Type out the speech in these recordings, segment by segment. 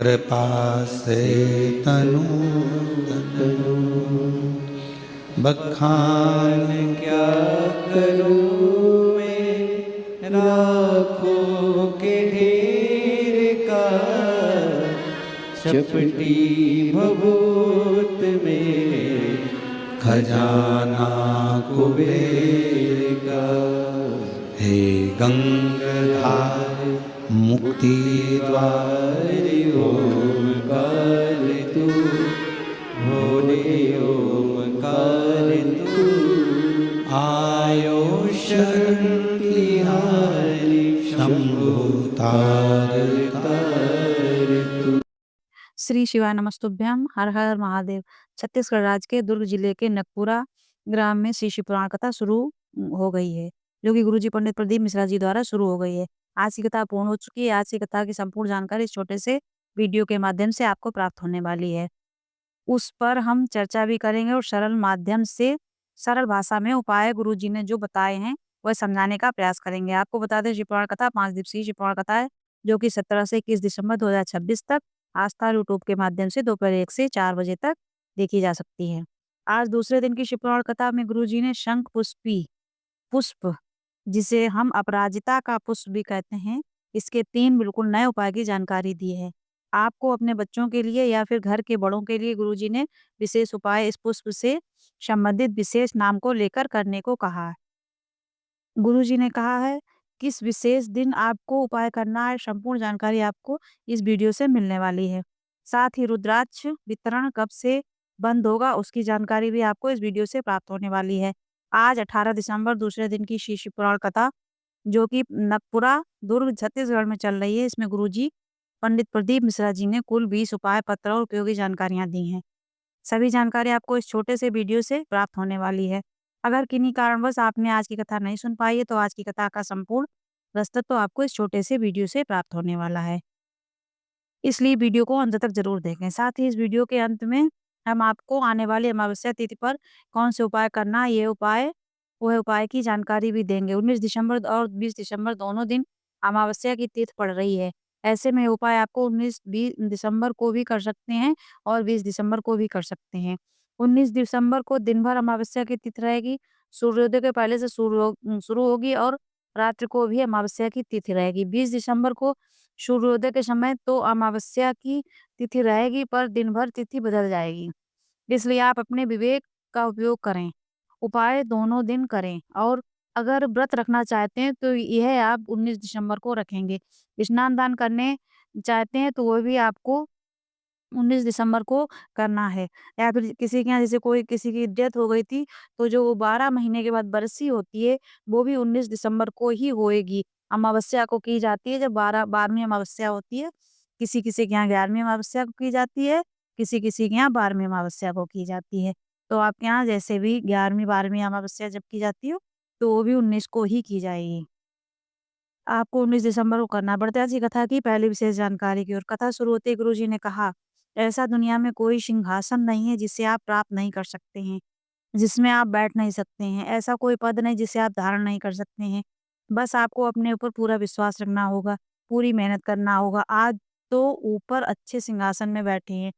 कृपा से तनु तनु बखान क्या करूं मैं, राखों के ढेर का चपटी भभूत में, खजाना कुबेर का। हे गंगाधार मुक्ति द्वार ओमकार तू, भोले ओमकार तू, आयो शरण तिहारी, शंभु तार तार तू। श्री शिवाय नमस्तुभ्यम। हर हर महादेव। छत्तीसगढ़ राज्य के दुर्ग जिले के नकपुरा ग्राम में श्री शिव पुराण कथा शुरू हो गई है, जो कि गुरुजी पंडित प्रदीप मिश्रा जी द्वारा शुरू हो गई है। आज की कथा पूर्ण हो चुकी है। आज की कथा की संपूर्ण जानकारी इस छोटे से वीडियो के माध्यम से आपको प्राप्त होने वाली है। उस पर हम चर्चा भी करेंगे और सरल माध्यम से सरल भाषा में उपाय गुरुजी ने जो बताए हैं वह समझाने का प्रयास करेंगे। आपको बता दें, शिव पुराण कथा 5 दिवसीय शिव पुराण कथा है, जो कि 17 से 21 दिसंबर 2026 तक आस्था यूट्यूब के माध्यम से दोपहर 1 से 4 बजे तक देखी जा सकती है। आज दूसरे दिन की शिव पुराण कथा में गुरुजी ने शंख पुष्पी पुष्प, जिसे हम अपराजिता का पुष्प भी कहते हैं, इसके 3 बिल्कुल नए उपाय की जानकारी दी है। आपको अपने बच्चों के लिए या फिर घर के बड़ों के लिए गुरुजी ने विशेष उपाय इस पुष्प से संबंधित विशेष नाम को लेकर करने को कहा है। गुरुजी ने कहा है किस विशेष दिन आपको उपाय करना है, संपूर्ण जानकारी आपको इस वीडियो से मिलने वाली है। साथ ही रुद्राक्ष वितरण कब से बंद होगा उसकी जानकारी भी आपको इस वीडियो से प्राप्त होने वाली है। आज 18 दिसंबर दूसरे दिन की शिव पुराण कथा, जो कि नकपुरा दुर्ग छत्तीसगढ़ में चल रही है, इसमें गुरुजी पंडित प्रदीप मिश्रा जी ने कुल 20 उपाय पत्र और उपयोगी जानकारियां दी हैं। सभी जानकारी आपको इस छोटे से वीडियो से प्राप्त होने वाली है। अगर किन्हीं कारणवश आपने आज की कथा नहीं सुन पाई है, तो आज की कथा का संपूर्ण प्रस्तुत तो आपको इस छोटे से वीडियो से प्राप्त होने वाला है। इसलिए वीडियो को अंत तक जरूर देखें। साथ ही इस वीडियो के अंत में हम आपको आने वाली अमावस्या तिथि पर कौन से उपाय करना है, ये उपाय वह उपाय की जानकारी भी देंगे। 19 दिसंबर और 20 दिसंबर दोनों दिन अमावस्या की तिथि पड़ रही है। ऐसे में उपाय आपको 19-20 दिसंबर को भी कर सकते हैं और 20 दिसंबर को भी कर सकते हैं। 19 दिसंबर को दिन भर अमावस्या की तिथि रहेगी, सूर्योदय के पहले से शुरू होगी और रात्रि को भी अमावस्या की तिथि रहेगी। 20 दिसंबर को सूर्योदय के समय तो अमावस्या की तिथि रहेगी, पर दिन भर तिथि बदल जाएगी। इसलिए आप अपने विवेक का उपयोग करें, उपाय दोनों दिन करें। और अगर व्रत रखना चाहते हैं तो यह आप 19 दिसंबर को रखेंगे। स्नान दान करने चाहते हैं तो वो भी आपको 19 दिसंबर को करना है। या फिर किसी के यहाँ जैसे कोई किसी की डेथ हो गई थी, तो जो 12 महीने के बाद बरसी होती है, वो भी 19 दिसंबर को ही होएगी। अमावस्या को की जाती है जब 12वीं अमावस्या होती है। किसी-किसी के यहाँ 11वीं अमावस्या को की जाती है, किसी-किसी के यहाँ 12वीं अमावस्या को की जाती है। तो आपके यहाँ जैसे भी 11वीं 12वीं अमावस्या जब की जाती हो, तो वो भी 19 को ही की जाएगी। आपको 19 दिसंबर को करना है। बढ़ते हैं आज की कथा की पहली विशेष जानकारी की ओर। कथा शुरू होते ही गुरुजी ने कहा, ऐसा दुनिया में कोई सिंहासन नहीं है जिसे आप प्राप्त नहीं कर सकते हैं, जिसमें आप बैठ नहीं सकते हैं। ऐसा कोई पद नहीं जिसे आप धारण नहीं कर सकते हैं। बस आपको अपने ऊपर पूरा विश्वास रखना होगा, पूरी मेहनत करना होगा। आज तो ऊपर अच्छे सिंहासन में बैठे हैं,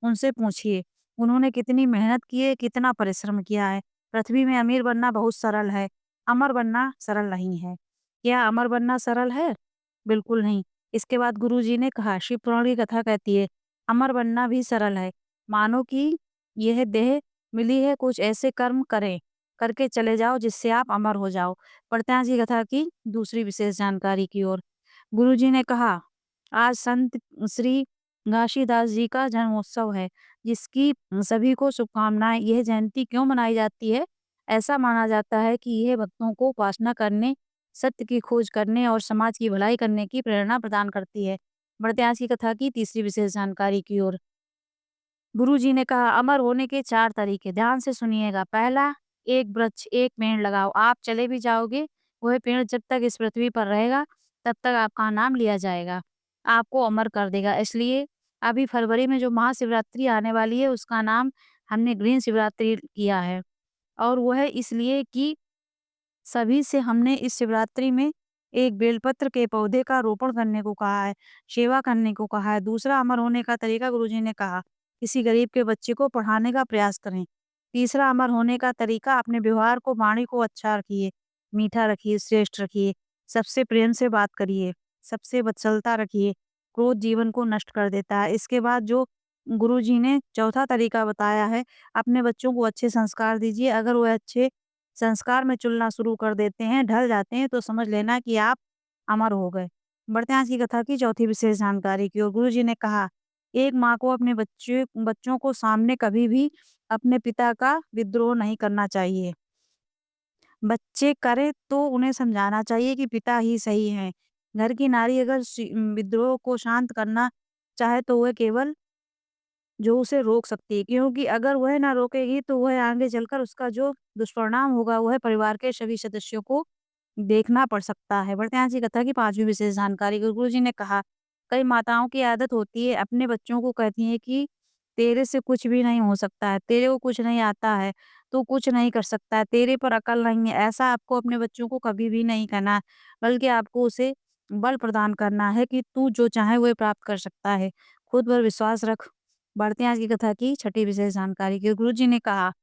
उनसे पूछिए, उन्होंने कितनी मेहनत की है, कितना परिश्रम किया है। पृथ्वी में अमीर बनना बहुत सरल है, अमर बनना सरल नहीं है। क्या अमर बनना सरल है? बिल्कुल नहीं। इसके बाद गुरुजी ने कहा, शिव पुराण की कथा कहती है, अमर बनना भी सरल है। मानो कि यह देह मिली है, कुछ ऐसे कर्म करें, करके चले जाओ जिससे आप अमर हो जाओ। पढ़ते हैं आज की कथा की दूसरी विशेष जानकारी की ओर। गुरुजी ने कहा, आज संत श्री घासीदास जी का जन्मोत्सव है, जिसकी सभी को शुभकामनाएं। यह जयंती क्यों मनाई जाती है? ऐसा माना जाता है कि यह भक्तों को उपासना करने, सत्य की खोज करने और समाज की भलाई करने की प्रेरणा प्रदान करती है। बढ़ते हैं आज की कथा की तीसरी विशेष जानकारी की ओर। गुरुजी ने कहा, अमर होने के 4 तरीके, ध्यान से सुनिएगा। पहला, एक वृक्ष, एक पेड़ लगाओ। आप चले भी जाओगे, वह पेड़ जब तक इस पृथ्वी पर रहेगा, तब तक आपका नाम लिया जाएगा, आपको अमर कर देगा। इसलिए अभी फरवरी में जो महाशिवरात्रि आने वाली है, उसका नाम हमने ग्रीन शिवरात्रि किया है। और वो है इसलिए कि सभी से हमने इस शिवरात्रि में एक बेलपत्र के पौधे का रोपण करने को कहा है, सेवा करने को कहा है। दूसरा अमर होने का तरीका गुरुजी ने कहा, किसी गरीब के बच्चे को पढ़ाने का प्रयास करें। तीसरा अमर होने का तरीका, अपने व्यवहार को, वाणी को अच्छा रखिए, मीठा रखिए, श्रेष्ठ रखिए, सबसे प्रेम से बात करिए, सबसे वत्सलता रखिए। क्रोध जीवन को नष्ट कर देता है। इसके बाद जो गुरुजी ने चौथा तरीका बताया है, अपने बच्चों को अच्छे संस्कार दीजिए। अगर वह अच्छे संस्कार में चलना शुरू कर देते हैं, ढल जाते हैं, तो समझ लेना कि आप अमर हो गए। बढ़ते हैं आज की कथा की चौथी विशेष जानकारी की ओर। गुरुजी ने कहा, एक माँ को अपने बच्चों को सामने कभी भी अपने पिता का विद्रोह नहीं करना चाहिए। बच्चे करें तो उन्हें समझाना चाहिए कि पिता ही सही हैं। घर की नारी अगर विद्रोह को शांत करना चाहे तो वह केवल जो उसे रोक सकती है, क्योंकि अगर वह ना रोकेगी तो वह आगे चलकर उसका जो दुष्परिणाम होगा वह परिवार के सभी सदस्यों को देखना पड़ सकता है। बढ़ते हैं आज की कथा की पांचवी विशेष जानकारी। गुरुजी ने कहा, कई माताओं की आदत होती है, अपने बच्चों को कहती है कि तेरे से कुछ भी नहीं हो सकता है, तेरे को कुछ नहीं आता है, तू कुछ नहीं कर सकता है, तेरे पर अकल नहीं है। ऐसा आपको अपने बच्चों को कभी भी नहीं कहना है, बल्कि आपको उसे बल प्रदान करना है कि तू जो चाहे वह प्राप्त कर सकता है। खुद पर विश्वास रख। बढ़ते हैं आज की कथा की छठी विशेष जानकारी की। गुरुजी ने कहा,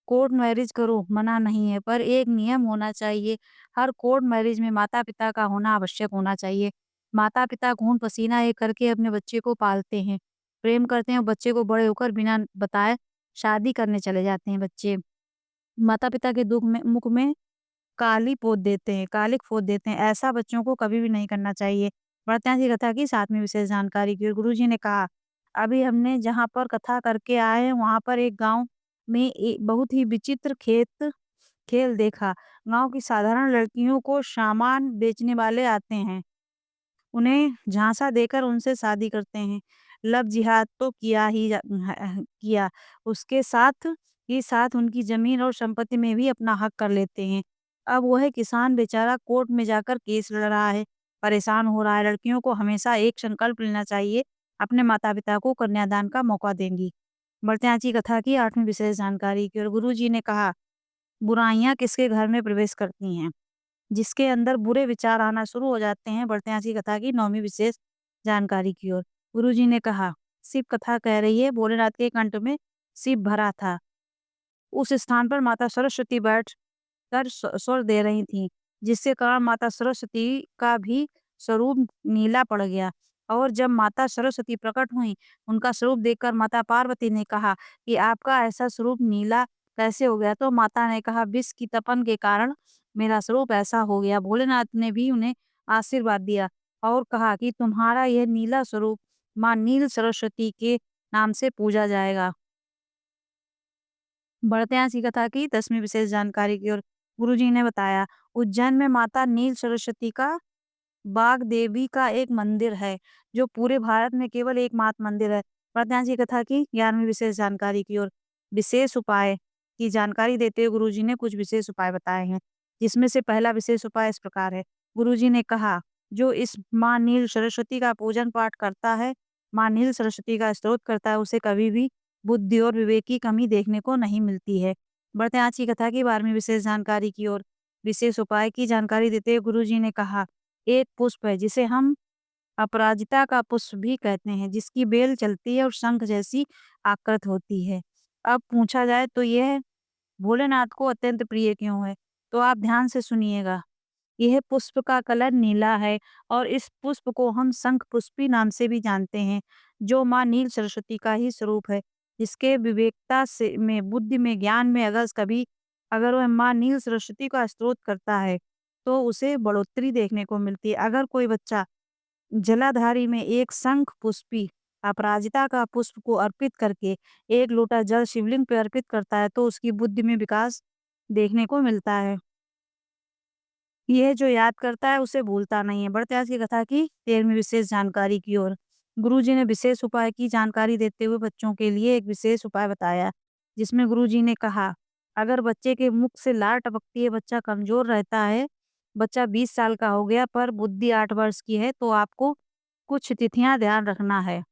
कोर्ट मैरिज करो, मना नहीं है, पर एक नियम होना चाहिए। हर कोर्ट मैरिज में माता-पिता का होना आवश्यक होना चाहिए। माता-पिता खून पसीना एक करके अपने बच्चे को पालते हैं, प्रेम करते हैं और बच्चे को बड़े होकर बिना बताए शादी करने चले जाते हैं बच्चे। माता-पिता के दुःख में मुख में काली पोत देते हैं, कालिक पोत देते हैं। ऐसा बच्चों को कभी भी नहीं करना चाहिए। बढ़ते हैं आज की कथा की सातवीं विशेष जानकारी की ओर। गुरुजी ने कहा, अभी हमने जहाँ पर कथा करके आए हैं वहाँ पर एक गाँव में बहुत ही विचित्र खेल देखा। गाँव की साधारण लड़कियों को सामान बेचने वाले आते हैं। उन्हें झांसा देकर उनसे शादी करते हैं। लव जिहाद तो किया ही किया। उसके साथ ही साथ उनकी ज़मीन और संपत्ति में भी अपना हक कर लेते हैं। अब वह किसान बेचारा कोर्ट में जाकर केस लड़ रहा है, परेशान हो रहा है। लड़कियों को हमेशा एक संकल्प लेना चाहिए, अपने माता-पिता को कन्यादान का मौका देंगी। बढ़ते हैं आज की कथा की आठवीं विशेष जानकारी की ओर। गुरुजी ने कहा, बुराइयाँ किसके घर में प्रवेश करती हैं? जिसके अंदर बुरे विचार आना शुरू हो जाते हैं। बढ़ते हैं आज की कथा की नौवीं विशेष जानकारी की ओर। गुरुजी ने कहा, शिव कथा कह रही है, भोलेनाथ के कंठ में शिव भरा था। उस स्थान पर माता सरस्वती बैठ कर स्वर दे रही थीं, जिसके कारण माता सरस्वती का भी स्वरूप नीला पड़ गया। और जब माता सरस्वती प्रकट हुईं, उनका स्वरूप देखकर माता पार्वती ने कहा कि आपका ऐसा स्वरूप नीला कैसे हो गया? तो माता ने कहा, विष की तपन के कारण मेरा स्वरूप ऐसा हो गया। भोलेनाथ ने भी उन्हें आशीर्वाद दिया और कहा कि तुम्हारा यह नीला स्वरूप माँ नील सरस्वती के नाम से पूजा जाएगा। बढ़ते हैं इसी कथा की 10वीं विशेष जानकारी की ओर। गुरुजी ने बताया, उज्जैन में माता नील सरस्वती का बाग देवी का एक मंदिर है, जो पूरे भारत में केवल एकमात्र मंदिर है। बढ़ते हैं आज की कथा की 11वीं विशेष जानकारी की ओर। विशेष उपाय की जानकारी देते हुए गुरुजी ने कुछ विशेष उपाय बताए हैं, जिसमें से पहला विशेष उपाय इस प्रकार है। गुरुजी ने कहा, जो इस माँ नील सरस्वती का पूजन पाठ करता है, माँ नील सरस्वती का स्तोत्र करता है, उसे कभी भी बुद्धि और विवेक की कमी देखने को नहीं मिलती है। बढ़ते हैं आज की कथा की 12वीं विशेष जानकारी की ओर। विशेष उपाय की जानकारी देते हुए गुरुजी ने कहा, एक पुष्प है जिसे हम अपराजिता का पुष्प भी कहते हैं, जिसकी बेल चलती है और शंख जैसी आकृत होती है। अब पूछा जाए तो यह भोलेनाथ को अत्यंत प्रिय क्यों है? तो आप ध्यान से सुनिएगा। यह पुष्प का कलर नीला है और इस पुष्प को हम शंख पुष्पी नाम से भी जानते हैं, जो माँ नील सरस्वती का ही स्वरूप है, जिसके विवेकता से में, बुद्धि में, ज्ञान में अगर वह माँ नील सरस्वती का स्तोत्र करता है, तो उसे बढ़ोतरी देखने को मिलती है। अगर कोई बच्चा जलाधारी में एक शंख पुष्पी अपराजिता का पुष्प को अर्पित करके एक लोटा जल शिवलिंग पे अर्पित करता है, तो उसकी बुद्धि में विकास देखने को मिलता है। यह जो याद करता है उसे भूलता नहीं है। बढ़ते हैं आज की कथा की 13वीं विशेष जानकारी की ओर। गुरुजी ने विशेष उपाय की जानकारी देते हुए बच्चों के लिए एक विशेष उपाय बताया, जिसमें गुरुजी ने कहा, अगर बच्चे के मुख से लार टपकती है, बच्चा कमजोर रहता है, बच्चा 20 साल का हो गया पर बुद्धि 8 वर्ष की है, तो आपको कुछ तिथियां ध्यान रखना है।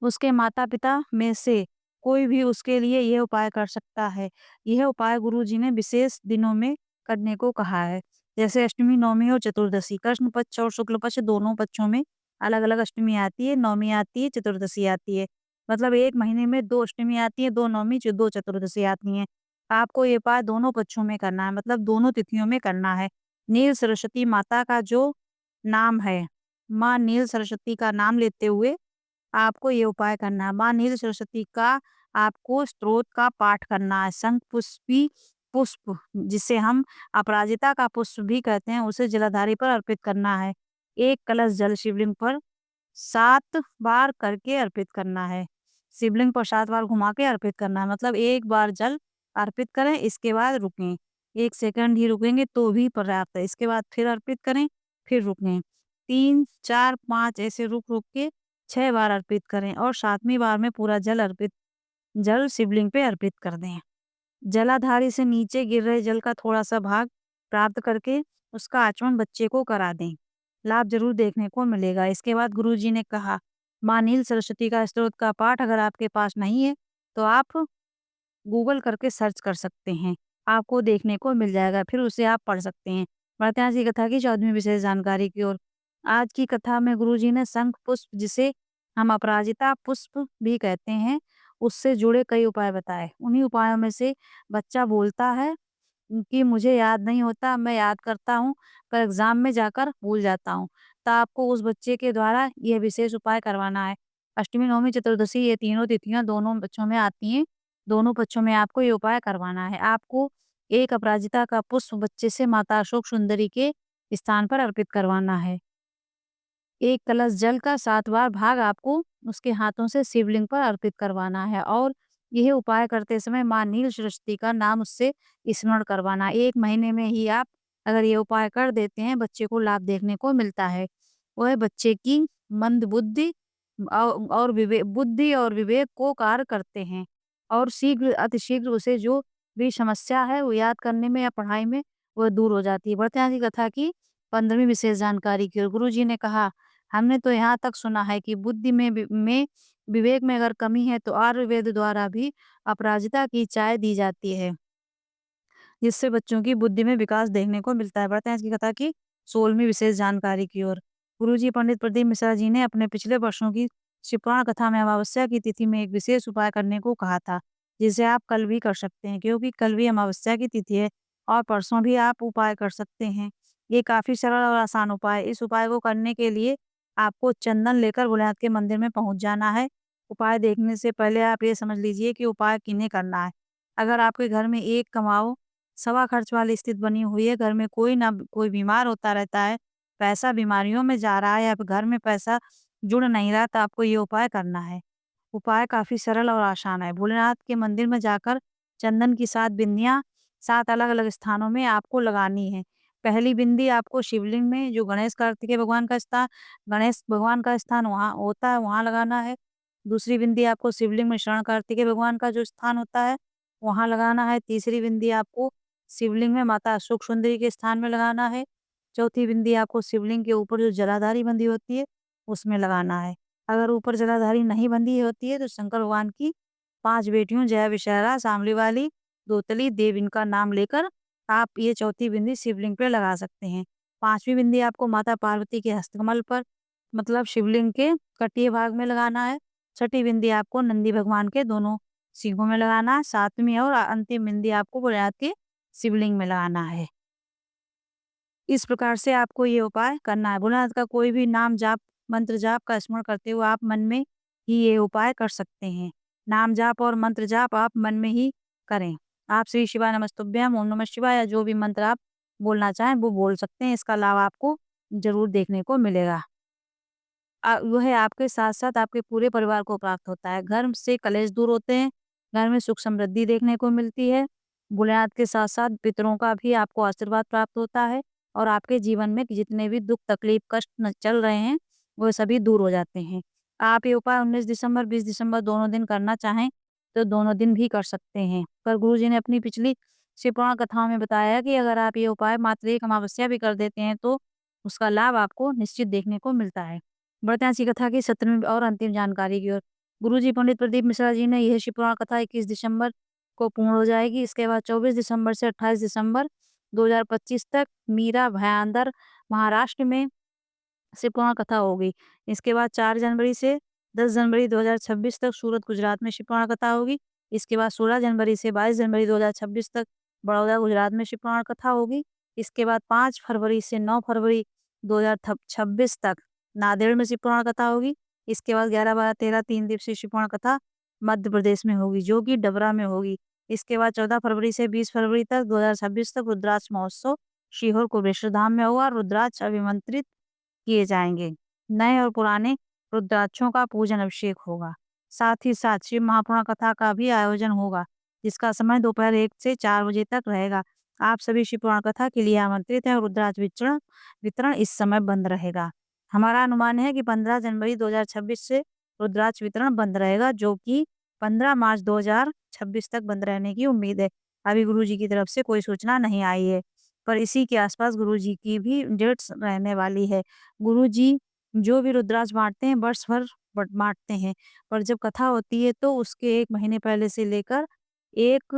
उसके माता-पिता में से कोई भी उसके लिए यह उपाय कर सकता है। यह उपाय गुरुजी ने विशेष दिनों में करने को कहा है। जैसे अष्टमी, नवमी और चतुर्दशी, कृष्ण पक्ष और शुक्ल पक्ष दोनों पक्षों में अलग-अलग अष्टमी आती है, नवमी आती है, चतुर्दशी आती है। मतलब 1 महीने में 2 अष्टमी आती है, 2 नवमी, 2 चतुर्दशी आती हैं। आपको ये उपाय दोनों पक्षों में करना है, मतलब दोनों तिथियों में करना है। नील सरस्वती माता का जो नाम है, माँ नील सरस्वती का नाम लेते हुए आपको ये उपाय करना है। माँ नील सरस्वती का आपको स्तोत्र का पाठ करना है। शंखपुष्पी पुष्प जिसे हम अपराजिता का पुष्प भी कहते हैं, उसे जलाधारी पर अर्पित करना है। 1 कलश जल शिवलिंग पर 7 बार करके अर्पित करना है। शिवलिंग पर 7 बार घुमा के अर्पित करना है, मतलब 1 बार जल अर्पित करें, इसके बाद रुकें। 1 सेकंड ही रुकेंगे तो भी पर्याप्त है। इसके बाद फिर अर्पित करें, फिर रुकें। 3, 4, 5 ऐसे रुक-रुक के 6 बार अर्पित करें और 7वीं बार में पूरा जल शिवलिंग पे अर्पित कर दें। जलाधारी से नीचे गिर रहे जल का थोड़ा-सा भाग प्राप्त करके उसका आचमन बच्चे को करा दें। लाभ ज़रूर देखने को मिलेगा। इसके बाद गुरुजी ने कहा, माँ नील सरस्वती का स्तोत्र का पाठ अगर आपके पास नहीं है, तो आप गूगल करके सर्च कर सकते हैं। आपको देखने को मिल जाएगा, फिर उसे आप पढ़ सकते हैं। बढ़ते हैं आज की कथा की 14वीं विशेष जानकारी की ओर। आज की कथा में गुरुजी ने शंख पुष्प, जिसे हम अपराजिता पुष्प भी कहते हैं, उससे जुड़े कई उपाय बताए। उन्हीं उपायों में से बच्चा बोलता है कि मुझे याद नहीं होता, मैं याद करता हूँ, पर एग्ज़ाम में जाकर भूल जाता हूँ। तो आपको उस बच्चे के द्वारा यह विशेष उपाय करवाना है। अष्टमी, नवमी, चतुर्दशी ये तीनों तिथियाँ दोनों बच्चों में आती हैं। दोनों पक्षों में आपको ये उपाय करवाना है। आपको एक अपराजिता का पुष्प बच्चे से माता अशोक सुंदरी के स्थान पर अर्पित करवाना है। 1 कलश जल का 7 बार भाग आपको उसके हाथों से शिवलिंग पर अर्पित करवाना है और यह उपाय करते समय माँ नील सरस्वती का नाम उससे स्मरण करवाना है। 1 महीने में ही आप अगर ये उपाय कर देते हैं, बच्चे को लाभ देखने को मिलता है। वह बच्चे की मंद और बुद्धि और विवेक को कार्य करते हैं और अतिशीघ्र उसे जो भी समस्या है वो याद करने में या पढ़ाई में वह दूर हो जाती है। बढ़ते हैं आज की कथा की 15वीं विशेष जानकारी की ओर। गुरुजी ने कहा, हमने तो यहाँ तक सुना है कि बुद्धि में विवेक में अगर कमी है तो आयुर्वेद द्वारा भी अपराजिता की चाय दी जाती है, जिससे बच्चों की बुद्धि में विकास देखने को मिलता है। बढ़ते हैं आज की कथा की 16वीं विशेष जानकारी की ओर। गुरुजी पंडित प्रदीप मिश्रा जी ने अपने पिछले वर्षों की शिवपुराण कथा में अमावस्या की तिथि में एक विशेष उपाय करने को कहा था, जिसे आप कल भी कर सकते हैं, क्योंकि कल भी अमावस्या की तिथि है और परसों भी आप उपाय कर सकते हैं। ये काफी सरल और आसान उपाय है। इस उपाय को करने के लिए आपको चंदन लेकर भोलेनाथ के मंदिर में पहुंच जाना है। उपाय देखने से पहले आप ये समझ लीजिए कि उपाय किन्हें करना है। अगर आपके घर में एक कमाओ सवा खर्च वाली स्थिति बनी हुई है, घर में कोई ना कोई बीमार होता रहता है, पैसा बीमारियों में जा रहा है या फिर घर में पैसा जुड़ नहीं रहा, तो आपको ये उपाय करना है। उपाय काफ़ी सरल और आसान है। भोलेनाथ के मंदिर में जाकर चंदन की 7 बिंदियाँ 7 अलग-अलग स्थानों में आपको लगानी है। पहली बिंदी आपको शिवलिंग में जो गणेश भगवान का स्थान वहाँ होता है, वहाँ लगाना है। दूसरी बिंदी आपको शिवलिंग में शरण कार्तिकेय भगवान का जो स्थान होता है, वहाँ लगाना है। तीसरी बिंदी आपको शिवलिंग में माता अशोक सुंदरी के स्थान में लगाना है। चौथी बिंदी आपको शिवलिंग के ऊपर जो जलाधारी बंधी होती है, उसमें लगाना है। अगर ऊपर जलाधारी नहीं बंधी होती है तो शंकर भगवान की 5 बेटियों जया, विषहरा, सांवली वाली, दोतली, देव इनका नाम लेकर आप ये चौथी बिंदी शिवलिंग पे लगा सकते हैं। 5वीं बिंदी आपको माता पार्वती के हस्तकमल पर मतलब शिवलिंग के कटिए भाग में लगाना है। छठी बिंदी आपको नंदी भगवान के दोनों सींगों में लगाना है। 7वीं और अंतिम बिंदी आपको भोलेनाथ के शिवलिंग में लगाना है। इस प्रकार से आपको ये उपाय करना है। भोलेनाथ का कोई भी नाम जाप, मंत्र जाप का स्मरण करते हुए आप मन में ही ये उपाय कर सकते हैं। नाम जाप और मंत्र जाप आप मन में ही करें। आप श्री शिवाय नमस्तुभ्यम, ओम नमः शिवाय या जो भी मंत्र आप बोलना चाहें वो बोल सकते हैं। इसका लाभ आपको ज़रूर देखने को मिलेगा। वह आपके साथ-साथ आपके पूरे परिवार को प्राप्त होता है। घर से कलेश दूर होते हैं, घर में सुख समृद्धि देखने को मिलती है। भोलेनाथ के साथ-साथ पितरों का भी आपको आशीर्वाद प्राप्त होता है और आपके जीवन में जितने भी दुःख, तकलीफ, कष्ट चल रहे हैं, वो सभी दूर हो जाते हैं। आप ये उपाय 19 दिसंबर, 20 दिसंबर दोनों दिन करना चाहें, तो दोनों दिन भी कर सकते हैं। पर गुरुजी ने अपनी पिछली शिवपुराण कथाओं में बताया है कि अगर आप ये उपाय मात्र एक अमावस्या भी कर देते हैं, तो उसका लाभ आपको निश्चित देखने को मिलता है। बढ़ते हैं इसी कथा की 17वीं और अंतिम जानकारी की ओर। गुरुजी पंडित प्रदीप मिश्रा जी ने यह शिवपुराण कथा 21 दिसंबर को पूर्ण हो जाएगी। इसके बाद 24 दिसंबर से 28 दिसंबर 2025 तक मीरा भायांदर महाराष्ट्र में शिव पुराण कथा होगी। इसके बाद 4 जनवरी से 10 जनवरी 2026 तक सूरत गुजरात में शिव पुराण कथा होगी। इसके बाद 16 जनवरी से 22 जनवरी 2026 तक बड़ौदा गुजरात में शिव पुराण कथा होगी। इसके बाद 5 फरवरी से 9 फरवरी 2026 तक नांदेड़ में शिव पुराण कथा होगी। इसके बाद 11, 12, 13 3 दिवसीय शिव पुराण कथा मध्य प्रदेश में होगी, जो कि डबरा में होगी। इसके बाद 14 फरवरी से 20 फरवरी तक 2026 तक रुद्राक्ष महोत्सव सीहोर कुबेश्वर धाम में होगा। रुद्राक्ष अभिमंत्रित किए जाएंगे। नए और पुराने रुद्राक्षों का पूजन अभिषेक होगा। साथ ही साथ शिव महापुराण कथा का भी आयोजन होगा, जिसका समय दोपहर 1 से 4 बजे तक रहेगा। आप सभी शिव पुराण कथा के लिए आमंत्रित हैं। रुद्राक्ष वितरण इस समय बंद रहेगा। हमारा अनुमान है कि 15 जनवरी 2026 से रुद्राक्ष वितरण बंद रहेगा, जो कि 15 मार्च 2026 तक बंद रहने की उम्मीद है। अभी गुरुजी की तरफ से कोई सूचना नहीं आई है, पर इसी के आसपास गुरुजी की भी डेट्स रहने वाली है। गुरुजी जो भी रुद्राक्ष बांटते हैं वर्ष भर बांटते हैं, पर जब कथा होती है तो उसके 1 महीने पहले से लेकर 1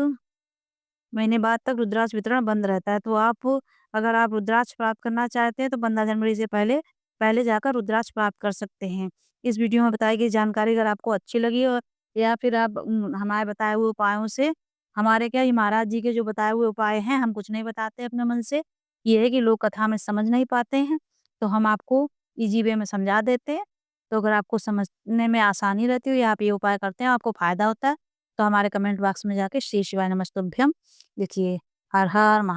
महीने बाद तक रुद्राक्ष वितरण बंद रहता है। तो अगर आप रुद्राक्ष प्राप्त करना चाहते हैं तो 15 जनवरी से पहले जाकर रुद्राक्ष प्राप्त कर सकते हैं। इस वीडियो में बताई गई जानकारी अगर आपको अच्छी लगी और या फिर आप हमारे बताए हुए उपायों से हमारे क्या ये महाराज जी के जो बताए हुए उपाय हैं, हम कुछ नहीं बताते अपने मन से। ये है कि लोग कथा में समझ नहीं पाते हैं, तो हम आपको ईज़ी वे में समझा देते हैं। तो अगर आपको समझने में आसानी रहती हो या आप ये उपाय करते हैं, आपको फ़ायदा होता है, तो हमारे कमेंट बॉक्स में जाके श्री शिवाय नमस्तुभ्यम लिखिए। हर हर महा